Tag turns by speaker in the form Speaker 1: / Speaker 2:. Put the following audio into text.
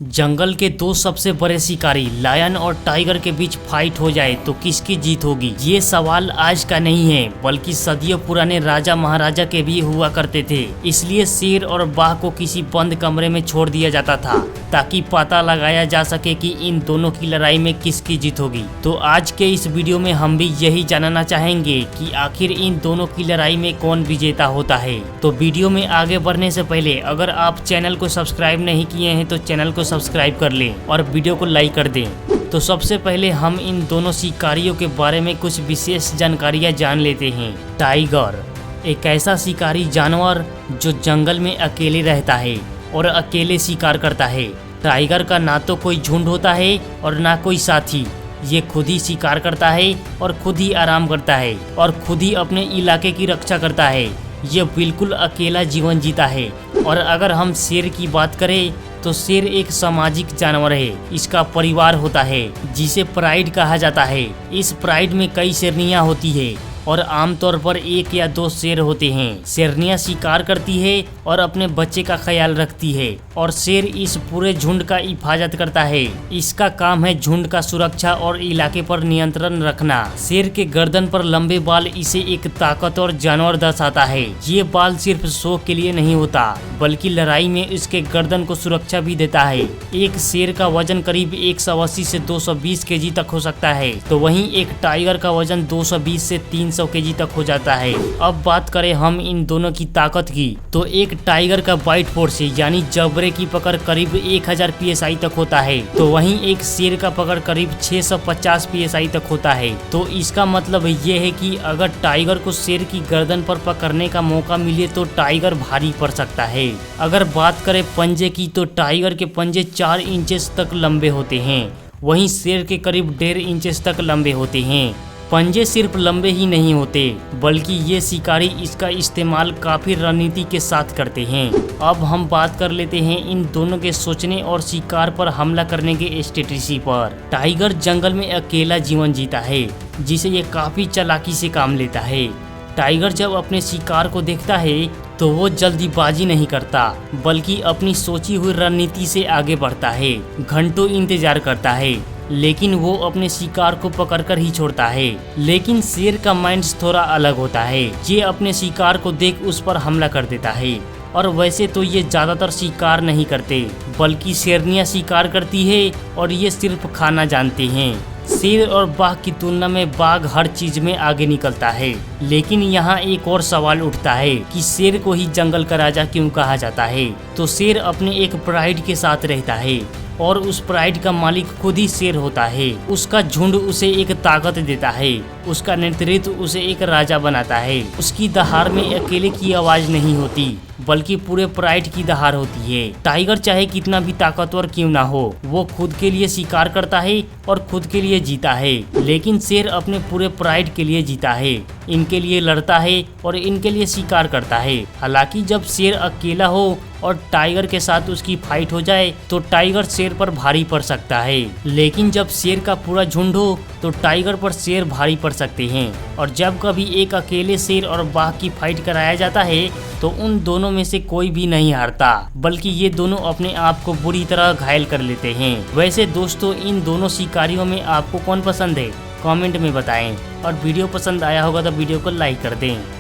Speaker 1: जंगल के दो सबसे बड़े शिकारी लायन और टाइगर के बीच फाइट हो जाए तो किसकी जीत होगी। ये सवाल आज का नहीं है बल्कि सदियों पुराने राजा महाराजा के भी हुआ करते थे। इसलिए शेर और बाघ को किसी बंद कमरे में छोड़ दिया जाता था ताकि पता लगाया जा सके कि इन दोनों की लड़ाई में किसकी जीत होगी। तो आज के इस वीडियो में हम भी यही जानना चाहेंगे कि आखिर इन दोनों की लड़ाई में कौन विजेता होता है। तो वीडियो में आगे बढ़ने से पहले अगर आप चैनल को सब्सक्राइब नहीं किए हैं तो चैनल को सब्सक्राइब कर लें और वीडियो को लाइक कर दें। तो सबसे पहले हम इन दोनों शिकारियों के बारे में कुछ विशेष जानकारियां जान लेते हैं। टाइगर एक ऐसा शिकारी जानवर जो जंगल में अकेले रहता है और अकेले शिकार करता है। टाइगर का ना तो कोई झुंड होता है और ना कोई साथी। ये खुद ही शिकार करता है और खुद ही आराम करता है और खुद ही अपने इलाके की रक्षा करता है। ये बिल्कुल अकेला जीवन जीता है। और अगर हम शेर की बात करें तो शेर एक सामाजिक जानवर है। इसका परिवार होता है जिसे प्राइड कहा जाता है। इस प्राइड में कई शेरनियां होती है और आमतौर पर एक या दो शेर होते हैं। शेरनियां शिकार करती है और अपने बच्चे का ख्याल रखती है और शेर इस पूरे झुंड का हिफाजत करता है। इसका काम है झुंड का सुरक्षा और इलाके पर नियंत्रण रखना। शेर के गर्दन पर लंबे बाल इसे एक ताकतवर जानवर दर्शाता है। ये बाल सिर्फ शो के लिए नहीं होता बल्कि लड़ाई में इसके गर्दन को सुरक्षा भी देता है। एक शेर का वजन करीब 180 से 220 केजी तक हो सकता है, तो वहीं एक टाइगर का वजन 220 से 300 केजी तक हो जाता है। अब बात करें हम इन दोनों की ताकत की तो एक टाइगर का बाइट फोर्स यानी जबड़े की पकड़ करीब 1000 psi तक होता है, तो वहीं एक शेर का पकड़ करीब 650 psi तक होता है। तो इसका मतलब ये है कि अगर टाइगर को शेर की गर्दन पर पकड़ने का मौका मिले तो टाइगर भारी पड़ सकता है। अगर बात करें पंजे की तो टाइगर के पंजे 4 इंचेस तक लंबे होते हैं, वहीं शेर के करीब 1.5 इंचेस तक लंबे होते हैं। पंजे सिर्फ लंबे ही नहीं होते बल्कि ये शिकारी इसका इस्तेमाल काफी रणनीति के साथ करते हैं। अब हम बात कर लेते हैं इन दोनों के सोचने और शिकार पर हमला करने के स्ट्रेटेजी पर। टाइगर जंगल में अकेला जीवन जीता है जिसे ये काफी चालाकी से काम लेता है। टाइगर जब अपने शिकार को देखता है तो वो जल्दीबाजी नहीं करता बल्कि अपनी सोची हुई रणनीति से आगे बढ़ता है। घंटों इंतजार करता है लेकिन वो अपने शिकार को पकड़कर ही छोड़ता है। लेकिन शेर का माइंड थोड़ा अलग होता है। ये अपने शिकार को देख उस पर हमला कर देता है। और वैसे तो ये ज्यादातर शिकार नहीं करते बल्कि शेरनियां शिकार करती है और ये सिर्फ खाना जानते हैं। शेर और बाघ की तुलना में बाघ हर चीज में आगे निकलता है। लेकिन यहाँ एक और सवाल उठता है कि शेर को ही जंगल का राजा क्यों कहा जाता है। तो शेर अपने एक प्राइड के साथ रहता है और उस प्राइड का मालिक खुद ही शेर होता है। उसका झुंड उसे एक ताकत देता है, उसका नेतृत्व उसे एक राजा बनाता है। उसकी दहाड़ में अकेले की आवाज नहीं होती बल्कि पूरे प्राइड की दहाड़ होती है। टाइगर चाहे कितना भी ताकतवर क्यों ना हो वो खुद के लिए शिकार करता है और खुद के लिए जीता है। लेकिन शेर अपने पूरे प्राइड के लिए जीता है, इनके लिए लड़ता है और इनके लिए शिकार करता है। हालांकि जब शेर अकेला हो और टाइगर के साथ उसकी फाइट हो जाए तो टाइगर शेर पर भारी पड़ सकता है। लेकिन जब शेर का पूरा झुंड हो तो टाइगर पर शेर भारी पड़ सकते हैं। और जब कभी एक अकेले शेर और बाघ की फाइट कराया जाता है तो उन दोनों में से कोई भी नहीं हारता बल्कि ये दोनों अपने आप को बुरी तरह घायल कर लेते हैं। वैसे दोस्तों इन दोनों शिकारियों में आपको कौन पसंद है कमेंट में बताएं और वीडियो पसंद आया होगा तो वीडियो को लाइक कर दें।